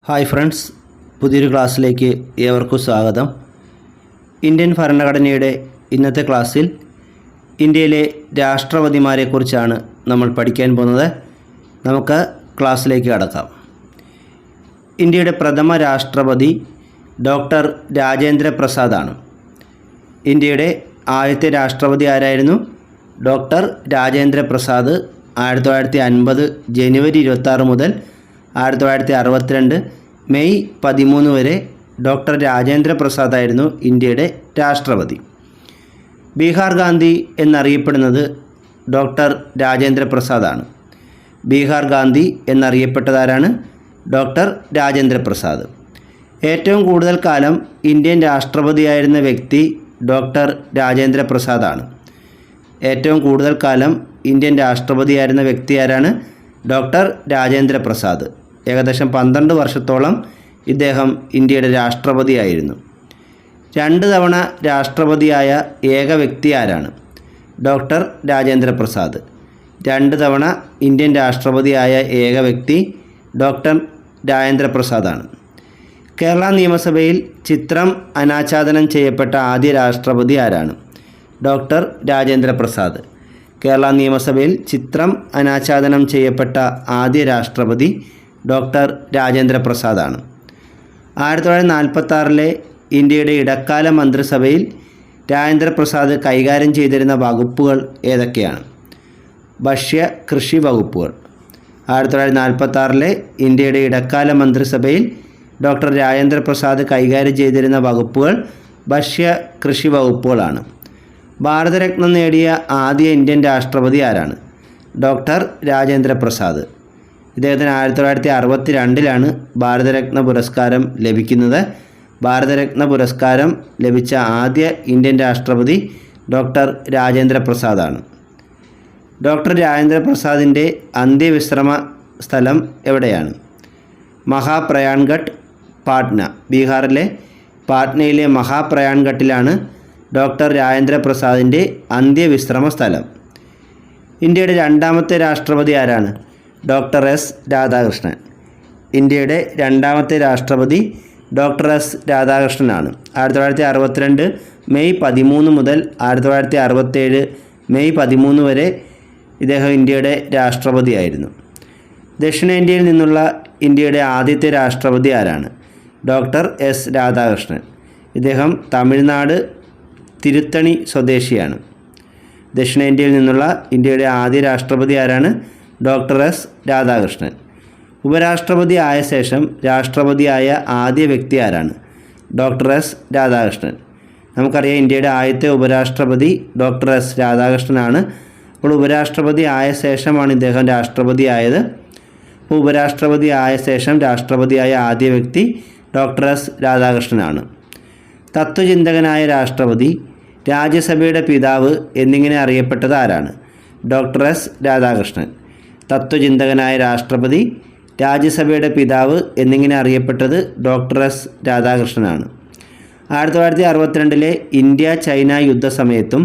Hi friends, പുതിയൊരു ക്ലാസ്സിലേക്ക് ഏവർക്കും സ്വാഗതം. ഇന്ത്യൻ ഭരണഘടനയുടെ ഇന്നത്തെ ക്ലാസ്സിൽ ഇന്ത്യയിലെ രാഷ്ട്രപതിമാരെക്കുറിച്ചാണ് നമ്മൾ പഠിക്കാൻ പോകുന്നത്. നമുക്ക് ക്ലാസ്സിലേക്ക് കടക്കാം. ഇന്ത്യയുടെ പ്രഥമ രാഷ്ട്രപതി ഡോക്ടർ രാജേന്ദ്ര പ്രസാദാണ്. ഇന്ത്യയുടെ ആദ്യത്തെ രാഷ്ട്രപതി ആരായിരുന്നു? ഡോക്ടർ രാജേന്ദ്ര പ്രസാദ്. 1950 ജനുവരി 26 മുതൽ 1962 മെയ് 13 വരെ ഡോക്ടർ രാജേന്ദ്ര പ്രസാദായിരുന്നു ഇന്ത്യയുടെ രാഷ്ട്രപതി. ബീഹാർ ഗാന്ധി എന്നറിയപ്പെടുന്നത് ഡോക്ടർ രാജേന്ദ്ര പ്രസാദാണ്. ബീഹാർ ഗാന്ധി എന്നറിയപ്പെട്ടതാരാണ്? ഡോക്ടർ രാജേന്ദ്ര പ്രസാദ്. ഏറ്റവും കൂടുതൽ കാലം ഇന്ത്യൻ രാഷ്ട്രപതിയായിരുന്ന വ്യക്തി ഡോക്ടർ രാജേന്ദ്ര പ്രസാദാണ്. ഏറ്റവും കൂടുതൽ കാലം ഇന്ത്യൻ രാഷ്ട്രപതിയായിരുന്ന വ്യക്തി ആരാണ്? ഡോക്ടർ രാജേന്ദ്ര പ്രസാദ്. ഏകദേശം 12 വർഷത്തോളം ഇദ്ദേഹം ഇന്ത്യയുടെ രാഷ്ട്രപതിയായിരുന്നു. 2 തവണ രാഷ്ട്രപതിയായ ഏക വ്യക്തി ആരാണ്? ഡോക്ടർ രാജേന്ദ്ര പ്രസാദ്. 2 തവണ ഇന്ത്യൻ രാഷ്ട്രപതിയായ ഏക വ്യക്തി ഡോക്ടർ രാജേന്ദ്ര പ്രസാദാണ്. കേരള നിയമസഭയിൽ ചിത്രം അനാച്ഛാദനം ചെയ്യപ്പെട്ട ആദ്യ രാഷ്ട്രപതി ആരാണ്? ഡോക്ടർ രാജേന്ദ്ര പ്രസാദ്. കേരള നിയമസഭയിൽ ചിത്രം അനാച്ഛാദനം ചെയ്യപ്പെട്ട ആദ്യ രാഷ്ട്രപതി ഡോക്ടർ രാജേന്ദ്ര പ്രസാദാണ്. 1946 ഇന്ത്യയുടെ ഇടക്കാല മന്ത്രിസഭയിൽ രാജേന്ദ്ര പ്രസാദ് കൈകാര്യം ചെയ്തിരുന്ന വകുപ്പുകൾ ഏതൊക്കെയാണ്? ഭക്ഷ്യ കൃഷി വകുപ്പുകൾ. 1946 ഇന്ത്യയുടെ ഇടക്കാല മന്ത്രിസഭയിൽ ഡോക്ടർ രാജേന്ദ്ര പ്രസാദ് കൈകാര്യം ചെയ്തിരുന്ന വകുപ്പുകൾ ഭക്ഷ്യ കൃഷി വകുപ്പുകളാണ്. ഭാരതരത്നം നേടിയ ആദ്യ ഇന്ത്യൻ രാഷ്ട്രപതി ആരാണ്? ഡോക്ടർ രാജേന്ദ്ര പ്രസാദ്. ഇദ്ദേഹത്തിന് 1962 ഭാരതരത്ന പുരസ്കാരം ലഭിക്കുന്നത്. ഭാരതരത്ന പുരസ്കാരം ലഭിച്ച ആദ്യ ഇന്ത്യൻ രാഷ്ട്രപതി ഡോക്ടർ രാജേന്ദ്ര പ്രസാദാണ്. ഡോക്ടർ രാജേന്ദ്ര പ്രസാദിൻ്റെ അന്ത്യവിശ്രമ സ്ഥലം എവിടെയാണ്? മഹാപ്രയാൺഘട്ട്, പാട്ന. ബീഹാറിലെ പാട്നയിലെ മഹാപ്രയാൺഘട്ടിലാണ് ഡോക്ടർ രാജേന്ദ്ര പ്രസാദിൻ്റെ അന്ത്യവിശ്രമ സ്ഥലം. ഇന്ത്യയുടെ രണ്ടാമത്തെ രാഷ്ട്രപതി ആരാണ്? Doctor S Radhakrishnan. ഇന്ത്യയുടെ രണ്ടാമത്തെ രാഷ്ട്രപതി ഡോക്ടർ എസ് രാധാകൃഷ്ണനാണ്. 1962 മെയ് 13 മുതൽ 1967 മെയ് 13 വരെ ഇദ്ദേഹം ഇന്ത്യയുടെ രാഷ്ട്രപതിയായിരുന്നു. ദക്ഷിണേന്ത്യയിൽ നിന്നുള്ള ഇന്ത്യയുടെ ആദ്യത്തെ രാഷ്ട്രപതി ആരാണ്? Doctor S Radhakrishnan. ഇദ്ദേഹം തമിഴ്നാട് തിരുത്തണി സ്വദേശിയാണ്. ദക്ഷിണേന്ത്യയിൽ നിന്നുള്ള ഇന്ത്യയുടെ ആദ്യ രാഷ്ട്രപതി ആരാണ്? Doctor S Radhakrishnan. ഉപരാഷ്ട്രപതി ആയ ശേഷം രാഷ്ട്രപതിയായ ആദ്യ വ്യക്തി ആരാണ്? Doctor S Radhakrishnan. നമുക്കറിയാം, ഇന്ത്യയുടെ ആദ്യത്തെ ഉപരാഷ്ട്രപതി ഡോക്ടർ എസ് രാധാകൃഷ്ണനാണ്. അപ്പോൾ ഉപരാഷ്ട്രപതി ആയ ശേഷമാണ് ഇദ്ദേഹം രാഷ്ട്രപതിയായത്. അപ്പോൾ ഉപരാഷ്ട്രപതി ആയ ശേഷം രാഷ്ട്രപതിയായ ആദ്യ വ്യക്തി ഡോക്ടർ എസ് രാധാകൃഷ്ണനാണ്. തത്വചിന്തകനായ രാഷ്ട്രപതി, രാജ്യസഭയുടെ പിതാവ് എന്നിങ്ങനെ അറിയപ്പെട്ടത് ആരാണ്? Doctor S Radhakrishnan. തത്വചിന്തകനായ രാഷ്ട്രപതി, രാജ്യസഭയുടെ പിതാവ് എന്നിങ്ങനെ അറിയപ്പെട്ടത് ഡോക്ടർ എസ് രാധാകൃഷ്ണനാണ്. 1962 ഇന്ത്യ ചൈന യുദ്ധസമയത്തും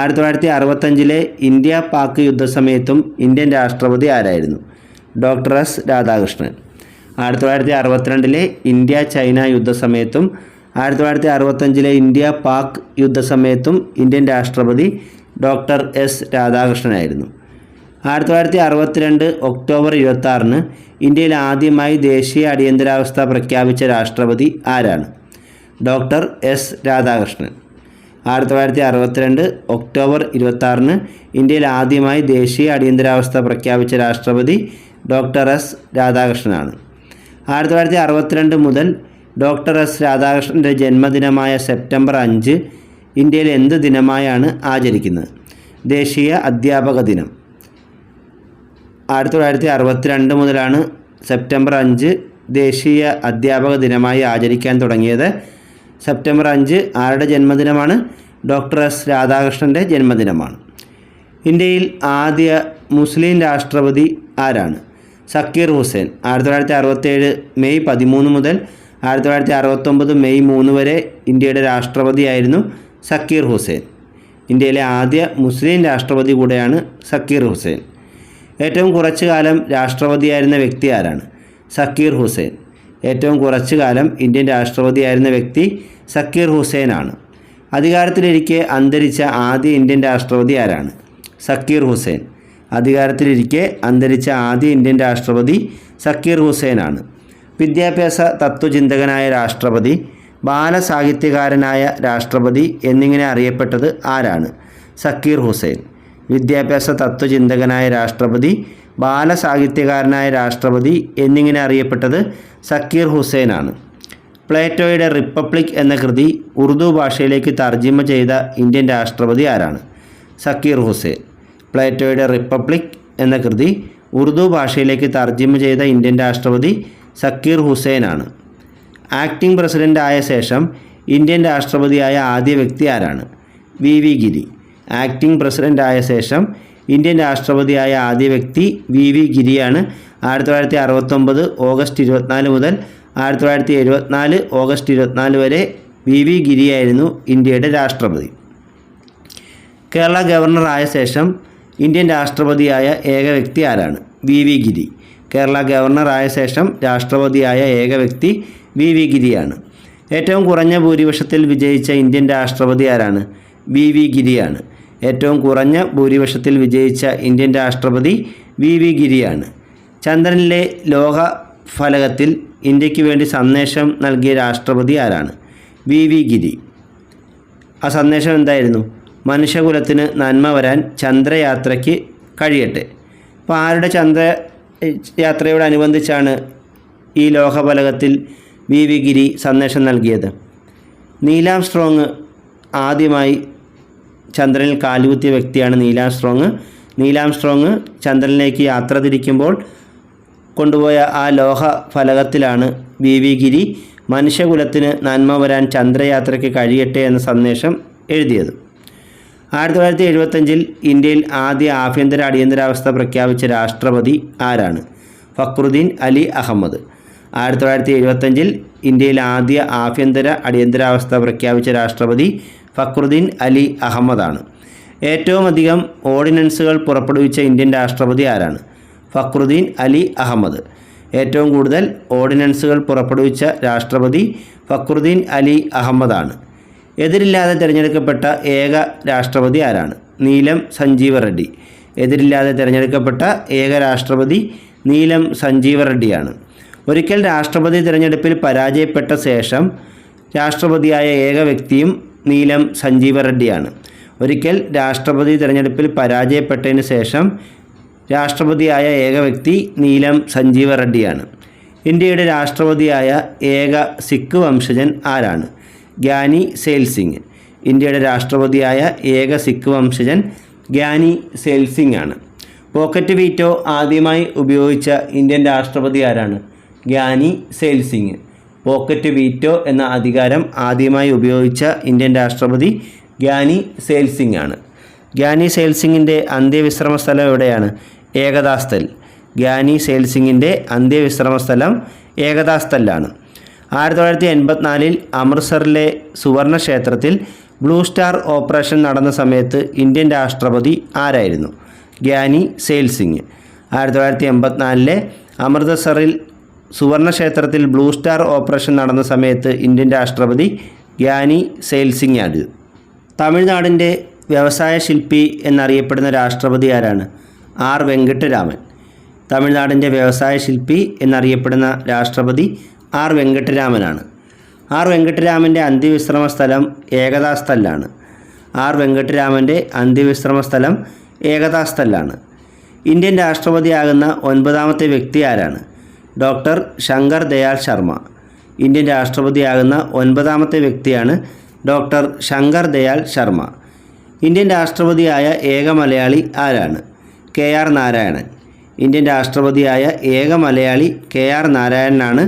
1965 ഇന്ത്യ പാക് യുദ്ധസമയത്തും ഇന്ത്യൻ രാഷ്ട്രപതി ആരായിരുന്നു? Doctor S Radhakrishnan. 1962 India China യുദ്ധസമയത്തും 1965 ഇന്ത്യ പാക് യുദ്ധസമയത്തും ഇന്ത്യൻ രാഷ്ട്രപതി ഡോക്ടർ എസ് രാധാകൃഷ്ണനായിരുന്നു. 1962 ഒക്ടോബർ 26 ഇന്ത്യയിൽ ആദ്യമായി ദേശീയ അടിയന്തരാവസ്ഥ പ്രഖ്യാപിച്ച രാഷ്ട്രപതി ആരാണ്? Doctor S Radhakrishnan. 1962 ഒക്ടോബർ 26 ഇന്ത്യയിൽ ആദ്യമായി ദേശീയ അടിയന്തരാവസ്ഥ പ്രഖ്യാപിച്ച രാഷ്ട്രപതി ഡോക്ടർ എസ് രാധാകൃഷ്ണനാണ്. 1962 മുതൽ ഡോക്ടർ എസ് രാധാകൃഷ്ണൻ്റെ ജന്മദിനമായ സെപ്റ്റംബർ 5 ഇന്ത്യയിൽ എന്ത് ദിനമായാണ് ആചരിക്കുന്നത്? ദേശീയ അധ്യാപക ദിനം. 1962 മുതലാണ് സെപ്റ്റംബർ 5 ദേശീയ അധ്യാപക ദിനമായി ആചരിക്കാൻ തുടങ്ങിയത്. സെപ്റ്റംബർ 5 ആരുടെ ജന്മദിനമാണ്? ഡോക്ടർ എസ് രാധാകൃഷ്ണൻ്റെ ജന്മദിനമാണ്. ഇന്ത്യയിൽ ആദ്യ മുസ്ലിം രാഷ്ട്രപതി ആരാണ്? സക്കീർ ഹുസൈൻ. 1967 മെയ് 13 മുതൽ 1969 മെയ് 3 വരെ ഇന്ത്യയുടെ രാഷ്ട്രപതിയായിരുന്നു സക്കീർ ഹുസൈൻ. ഇന്ത്യയിലെ ആദ്യ മുസ്ലിം രാഷ്ട്രപതി കൂടെയാണ് സക്കീർ ഹുസൈൻ. ഏറ്റവും കുറച്ചു കാലം രാഷ്ട്രപതിയായിരുന്ന വ്യക്തി ആരാണ്? സക്കീർ ഹുസൈൻ. ഏറ്റവും കുറച്ചു കാലം ഇന്ത്യൻ രാഷ്ട്രപതിയായിരുന്ന വ്യക്തി സക്കീർ ഹുസൈനാണ്. അധികാരത്തിലിരിക്കെ അന്തരിച്ച ആദ്യ ഇന്ത്യൻ രാഷ്ട്രപതി ആരാണ്? സക്കീർ ഹുസൈൻ. അധികാരത്തിലിരിക്കെ അന്തരിച്ച ആദ്യ ഇന്ത്യൻ രാഷ്ട്രപതി സക്കീർ ഹുസൈനാണ്. വിദ്യാഭ്യാസ തത്വചിന്തകനായ രാഷ്ട്രപതി, ബാലസാഹിത്യകാരനായ രാഷ്ട്രപതി എന്നിങ്ങനെ അറിയപ്പെട്ടത് ആരാണ്? സക്കീർ ഹുസൈൻ. വിദ്യാഭ്യാസ തത്വചിന്തകനായ രാഷ്ട്രപതി, ബാലസാഹിത്യകാരനായ രാഷ്ട്രപതി എന്നിങ്ങനെ അറിയപ്പെട്ടത് സക്കീർ ഹുസൈനാണ്. പ്ലേറ്റോയുടെ റിപ്പബ്ലിക് എന്ന കൃതി ഉറുദു ഭാഷയിലേക്ക് തർജിമ ചെയ്ത ഇന്ത്യൻ രാഷ്ട്രപതി ആരാണ്? സക്കീർ ഹുസൈൻ. പ്ലേറ്റോയുടെ റിപ്പബ്ലിക് എന്ന കൃതി ഉറുദു ഭാഷയിലേക്ക് തർജിമ ചെയ്ത ഇന്ത്യൻ രാഷ്ട്രപതി സക്കീർ ഹുസൈനാണ്. ആക്ടിംഗ് പ്രസിഡൻ്റ് ആയ ശേഷം ഇന്ത്യൻ രാഷ്ട്രപതിയായ ആദ്യ വ്യക്തി ആരാണ്? വി വി ഗിരി. ആക്ടിംഗ് പ്രസിഡൻ്റ് ആയ ശേഷം ഇന്ത്യൻ രാഷ്ട്രപതിയായ ആദ്യ വ്യക്തി വി വി ഗിരിയാണ്. 1969 ഓഗസ്റ്റ് 24 മുതൽ 1974 ഓഗസ്റ്റ് 24 വരെ വി വി ഗിരിയായിരുന്നു ഇന്ത്യയുടെ രാഷ്ട്രപതി. കേരള ഗവർണറായ ശേഷം ഇന്ത്യൻ രാഷ്ട്രപതിയായ ഏക വ്യക്തി ആരാണ്? വി വി ഗിരി. കേരള ഗവർണറായ ശേഷം രാഷ്ട്രപതിയായ ഏക വ്യക്തി വി വി ഗിരിയാണ്. ഏറ്റവും കുറഞ്ഞ ഭൂരിപക്ഷത്തിൽ വിജയിച്ച ഇന്ത്യൻ രാഷ്ട്രപതി ആരാണ്? വി വി ഗിരിയാണ്. ഏറ്റവും കുറഞ്ഞ ഭൂരിപക്ഷത്തിൽ വിജയിച്ച ഇന്ത്യൻ രാഷ്ട്രപതി വി വി ഗിരിയാണ്. ചന്ദ്രനിലെ ലോക ഫലകത്തിൽ ഇന്ത്യക്ക് വേണ്ടി സന്ദേശം നൽകിയ രാഷ്ട്രപതി ആരാണ്? വി വി ഗിരി. ആ സന്ദേശം എന്തായിരുന്നു? മനുഷ്യകുലത്തിന് നന്മ വരാൻ ചന്ദ്രയാത്രയ്ക്ക് കഴിയട്ടെ. അപ്പോൾ ആരുടെ ചന്ദ്രയാത്രയോടനുബന്ധിച്ചാണ് ഈ ലോകഫലകത്തിൽ വി വി ഗിരി സന്ദേശം നൽകിയത്? നീലാം സ്ട്രോങ് ആദ്യമായി ചന്ദ്രനിൽ കാലുകുത്തിയ വ്യക്തിയാണ് നീലാം സ്ട്രോങ്. നീലാം സ്ട്രോങ് ചന്ദ്രനിലേക്ക് യാത്ര തിരിക്കുമ്പോൾ കൊണ്ടുപോയ ആ ലോഹ ഫലകത്തിലാണ് വി വി ഗിരി മനുഷ്യകുലത്തിന് നന്മ വരാൻ ചന്ദ്രയാത്രയ്ക്ക് കഴിയട്ടെ എന്ന സന്ദേശം എഴുതിയത്. 1975 ഇന്ത്യയിൽ ആദ്യ ആഭ്യന്തര അടിയന്തരാവസ്ഥ പ്രഖ്യാപിച്ച രാഷ്ട്രപതി ആരാണ്? ഫക്രുദ്ദീൻ അലി അഹമ്മദ്. 1975 ഇന്ത്യയിൽ ആദ്യ ആഭ്യന്തര അടിയന്തരാവസ്ഥ പ്രഖ്യാപിച്ച രാഷ്ട്രപതി ഫക്രുദ്ദീൻ അലി അഹമ്മദാണ്. ഏറ്റവും അധികം ഓർഡിനൻസുകൾ പുറപ്പെടുവിച്ച ഇന്ത്യൻ രാഷ്ട്രപതി ആരാണ്? ഫക്രുദ്ദീൻ അലി അഹമ്മദ്. ഏറ്റവും കൂടുതൽ ഓർഡിനൻസുകൾ പുറപ്പെടുവിച്ച രാഷ്ട്രപതി ഫക്രുദ്ദീൻ അലി അഹമ്മദാണ്. എതിരില്ലാതെ തിരഞ്ഞെടുക്കപ്പെട്ട ഏക രാഷ്ട്രപതി ആരാണ്? നീലം സഞ്ജീവ റെഡ്ഡി. എതിരില്ലാതെ തിരഞ്ഞെടുക്കപ്പെട്ട ഏക രാഷ്ട്രപതി നീലം സഞ്ജീവ റെഡ്ഡിയാണ്. ഒരിക്കൽ രാഷ്ട്രപതി തിരഞ്ഞെടുപ്പിൽ പരാജയപ്പെട്ട ശേഷം രാഷ്ട്രപതിയായ ഏക വ്യക്തിയും നീലം സഞ്ജീവ റെഡ്ഡിയാണ്. ഒരിക്കൽ രാഷ്ട്രപതി തിരഞ്ഞെടുപ്പിൽ പരാജയപ്പെട്ടതിന് ശേഷം രാഷ്ട്രപതിയായ ഏക വ്യക്തി നീലം സഞ്ജീവ റെഡ്ഡിയാണ്. ഇന്ത്യയുടെ രാഷ്ട്രപതിയായ ഏക സിഖ് വംശജൻ ആരാണ്? ഗ്യാനി സെയിൽ സിംഗ്. ഇന്ത്യയുടെ രാഷ്ട്രപതിയായ ഏക സിഖ് വംശജൻ ഗ്യാനി സെയിൽ സിംഗ് ആണ്. പോക്കറ്റ് വീറ്റോ ആദ്യമായി ഉപയോഗിച്ച ഇന്ത്യൻ രാഷ്ട്രപതി ആരാണ്? Giani sale Singh. Pocket veto എന്ന അധികാരം ആദ്യമായി ഉപയോഗിച്ച ഇന്ത്യൻ രാഷ്ട്രപതി ഗ്യാനി സെയിൽ സിംഗ് ആണ്. ഗ്യാനി സെയിൽ സിംഗിൻ്റെ അന്ത്യവിശ്രമ സ്ഥലം എവിടെയാണ്? ഏകതാ സ്ഥൽ. ഗ്യാനി സെയിൽ സിംഗിൻ്റെ അന്ത്യവിശ്രമ സ്ഥലം ഏകതാ സ്ഥലാണ്. 1984 അമൃത്സറിലെ സുവർണ ക്ഷേത്രത്തിൽ ബ്ലൂ സ്റ്റാർ ഓപ്പറേഷൻ നടന്ന സമയത്ത് ഇന്ത്യൻ രാഷ്ട്രപതി ആരായിരുന്നു? ഗ്യാനി സെയിൽ സിംഗ്. 1984 അമൃത്സറിൽ സുവർണ ക്ഷേത്രത്തിൽ ബ്ലൂ സ്റ്റാർ ഓപ്പറേഷൻ നടന്ന സമയത്ത് ഇന്ത്യൻ രാഷ്ട്രപതി ഗ്യാനി സെയിൽ സിംഗ് ആണ്. തമിഴ്നാടിൻ്റെ വ്യവസായ ശില്പി എന്നറിയപ്പെടുന്ന രാഷ്ട്രപതി ആരാണ്? ആർ വെങ്കട്ടരാമൻ. തമിഴ്നാടിൻ്റെ വ്യവസായ ശില്പി എന്നറിയപ്പെടുന്ന രാഷ്ട്രപതി ആർ വെങ്കട്ടരാമനാണ്. ആർ വെങ്കട്ടരാമൻ്റെ അന്ത്യവിശ്രമ സ്ഥലം ഏകതാ സ്ഥലാണ്. ആർ വെങ്കട്ടരാമൻ്റെ അന്ത്യവിശ്രമ സ്ഥലം ഏകതാ സ്ഥലാണ്. ഇന്ത്യൻ രാഷ്ട്രപതിയാകുന്ന 9ാമത്തെ വ്യക്തി ആരാണ്? ഡോക്ടർ ശങ്കർ ദയാൽ ശർമ്മ. ഇന്ത്യൻ രാഷ്ട്രപതിയാകുന്ന 9ാമത്തെ വ്യക്തിയാണ് ഡോക്ടർ ശങ്കർ ദയാൽ ശർമ്മ. ഇന്ത്യൻ രാഷ്ട്രപതിയായ ഏക മലയാളി ആരാണ്? K R Narayanan. ഇന്ത്യൻ രാഷ്ട്രപതിയായ ഏക മലയാളി കെ ആർ നാരായണനാണ്.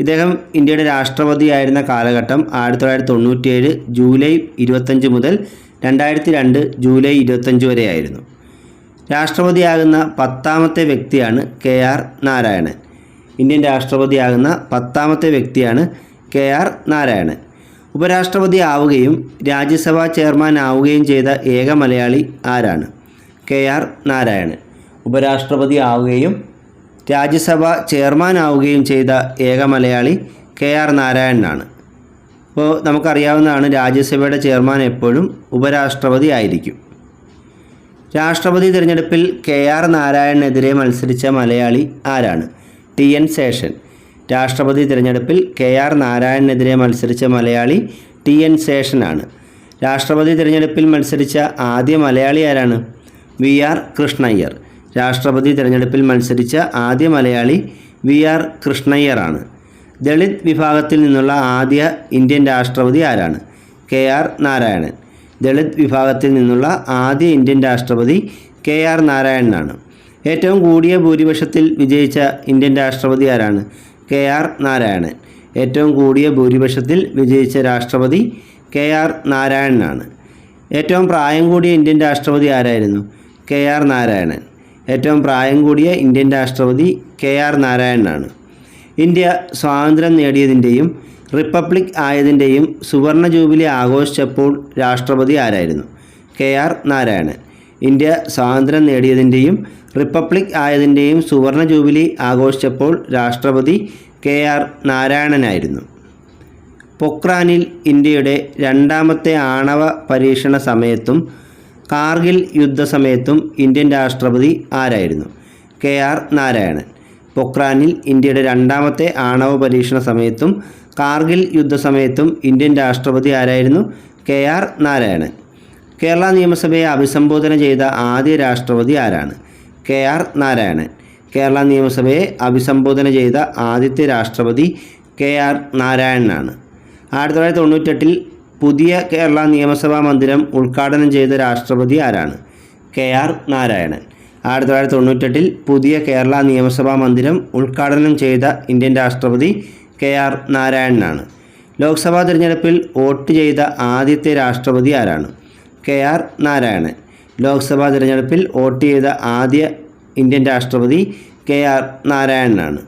ഇദ്ദേഹം ഇന്ത്യയുടെ രാഷ്ട്രപതിയായിരുന്ന കാലഘട്ടം 1997 ജൂലൈ 25 മുതൽ 2002 ജൂലൈ 25 വരെയായിരുന്നു. രാഷ്ട്രപതിയാകുന്ന 10ാമത്തെ വ്യക്തിയാണ് കെ ആർ നാരായണൻ. ഇന്ത്യൻ രാഷ്ട്രപതിയാകുന്ന 10ാമത്തെ വ്യക്തിയാണ് കെ ആർ നാരായണൻ. ഉപരാഷ്ട്രപതി ആവുകയും രാജ്യസഭാ ചെയർമാൻ ആവുകയും ചെയ്ത ഏക മലയാളി ആരാണ്? K R Narayanan. ഉപരാഷ്ട്രപതി ആവുകയും രാജ്യസഭ ചെയർമാനാവുകയും ചെയ്ത ഏക മലയാളി KR നാരായണനാണ്. അപ്പോൾ നമുക്കറിയാവുന്നതാണ്, രാജ്യസഭയുടെ ചെയർമാൻ എപ്പോഴും ഉപരാഷ്ട്രപതി ആയിരിക്കും. രാഷ്ട്രപതി തിരഞ്ഞെടുപ്പിൽ KR നാരായണനെതിരെ മത്സരിച്ച മലയാളി ആരാണ്? TN ശേഷൻ. രാഷ്ട്രപതി തിരഞ്ഞെടുപ്പിൽ KR നാരായണനെതിരെ മത്സരിച്ച മലയാളി TN ശേഷനാണ്. രാഷ്ട്രപതി തിരഞ്ഞെടുപ്പിൽ മത്സരിച്ച ആദ്യ മലയാളി ആരാണ്? VR കൃഷ്ണയ്യർ. രാഷ്ട്രപതി തിരഞ്ഞെടുപ്പിൽ മത്സരിച്ച ആദ്യ മലയാളി VR കൃഷ്ണയ്യറാണ്. ദളിത് വിഭാഗത്തിൽ നിന്നുള്ള ആദ്യ ഇന്ത്യൻ രാഷ്ട്രപതി ആരാണ്? KR നാരായണൻ. ദളിത് വിഭാഗത്തിൽ നിന്നുള്ള ആദ്യ ഇന്ത്യൻ രാഷ്ട്രപതി KR നാരായണനാണ്. ഏറ്റവും കൂടിയ ഭൂരിപക്ഷത്തിൽ വിജയിച്ച ഇന്ത്യൻ രാഷ്ട്രപതി ആരാണ്? KR നാരായണൻ. ഏറ്റവും കൂടിയ ഭൂരിപക്ഷത്തിൽ വിജയിച്ച രാഷ്ട്രപതി KR നാരായണനാണ്. ഏറ്റവും പ്രായം കൂടിയ ഇന്ത്യൻ രാഷ്ട്രപതി ആരായിരുന്നു? KR നാരായണൻ. ഏറ്റവും പ്രായം കൂടിയ ഇന്ത്യൻ രാഷ്ട്രപതി KR നാരായണനാണ്. ഇന്ത്യ സ്വാതന്ത്ര്യം നേടിയതിൻ്റെയും റിപ്പബ്ലിക് ആയതിൻ്റെയും സുവർണ ജൂബിലി ആഘോഷിച്ചപ്പോൾ രാഷ്ട്രപതി ആരായിരുന്നു? KR നാരായണൻ. ഇന്ത്യ സ്വാതന്ത്ര്യം നേടിയതിൻ്റെയും റിപ്പബ്ലിക് ആയതിൻ്റെയും സുവർണ ജൂബിലി ആഘോഷിച്ചപ്പോൾ രാഷ്ട്രപതി KR നാരായണനായിരുന്നു. പൊക്രാനിൽ ഇന്ത്യയുടെ രണ്ടാമത്തെ ആണവ പരീക്ഷണ സമയത്തും കാർഗിൽ യുദ്ധസമയത്തും ഇന്ത്യൻ രാഷ്ട്രപതി ആരായിരുന്നു? KR നാരായണൻ. പൊക്രാനിൽ ഇന്ത്യയുടെ രണ്ടാമത്തെ ആണവ പരീക്ഷണ സമയത്തും കാർഗിൽ യുദ്ധസമയത്തും ഇന്ത്യൻ രാഷ്ട്രപതി ആരായിരുന്നു? KR നാരായണൻ. കേരള നിയമസഭയെ അഭിസംബോധന ചെയ്ത ആദ്യ രാഷ്ട്രപതി ആരാണ്? KR നാരായണൻ. കേരള നിയമസഭയെ അഭിസംബോധന ചെയ്ത ആദ്യത്തെ രാഷ്ട്രപതി KR നാരായണനാണ്. 1998 പുതിയ കേരള നിയമസഭാ മന്ദിരം ഉദ്ഘാടനം ചെയ്ത രാഷ്ട്രപതി ആരാണ്? KR നാരായണൻ. 1998 പുതിയ കേരള നിയമസഭാ മന്ദിരം ഉദ്ഘാടനം ചെയ്ത ഇന്ത്യൻ രാഷ്ട്രപതി KR നാരായണനാണ്. ലോക്സഭാ തിരഞ്ഞെടുപ്പിൽ വോട്ട് ചെയ്ത ആദ്യത്തെ രാഷ്ട്രപതി ആരാണ്? KR നാരായണൻ. ലോക്സഭാ തിരഞ്ഞെടുപ്പിൽ വോട്ട് ചെയ്ത ആദ്യ ഇന്ത്യൻ രാഷ്ട്രപതി KR നാരായണനാണ്.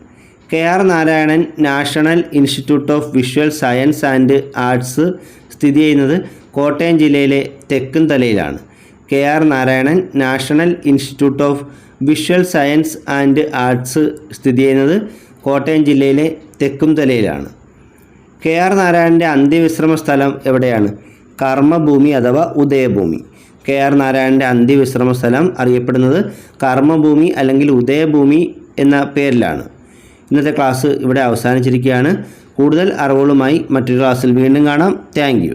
KR Narayanan national institute of visual science and arts സ്ഥിതി ചെയ്യുന്നത് കോട്ടയം ജില്ലയിലെ തെക്കുംതലയിലാണ്. KR Narayanan national institute of visual science and arts സ്ഥിതി ചെയ്യുന്നത് കോട്ടയം ജില്ലയിലെ തെക്കുംതലയിലാണ്. KR നാരായണൻ്റെ അന്ത്യവിശ്രമ സ്ഥലം എവിടെയാണ്? കർമ്മഭൂമി അഥവാ ഉദയഭൂമി. KR നാരായണൻ്റെ അന്ത്യവിശ്രമ സ്ഥലം അറിയപ്പെടുന്നത് കർമ്മഭൂമി അല്ലെങ്കിൽ ഉദയഭൂമി എന്ന പേരിലാണ്. ഇന്നത്തെ ക്ലാസ് ഇവിടെ അവസാനിച്ചിരിക്കുകയാണ്. കൂടുതൽ അറിവുകളുമായി മറ്റൊരു ക്ലാസ്സിൽ വീണ്ടും കാണാം. Thank you.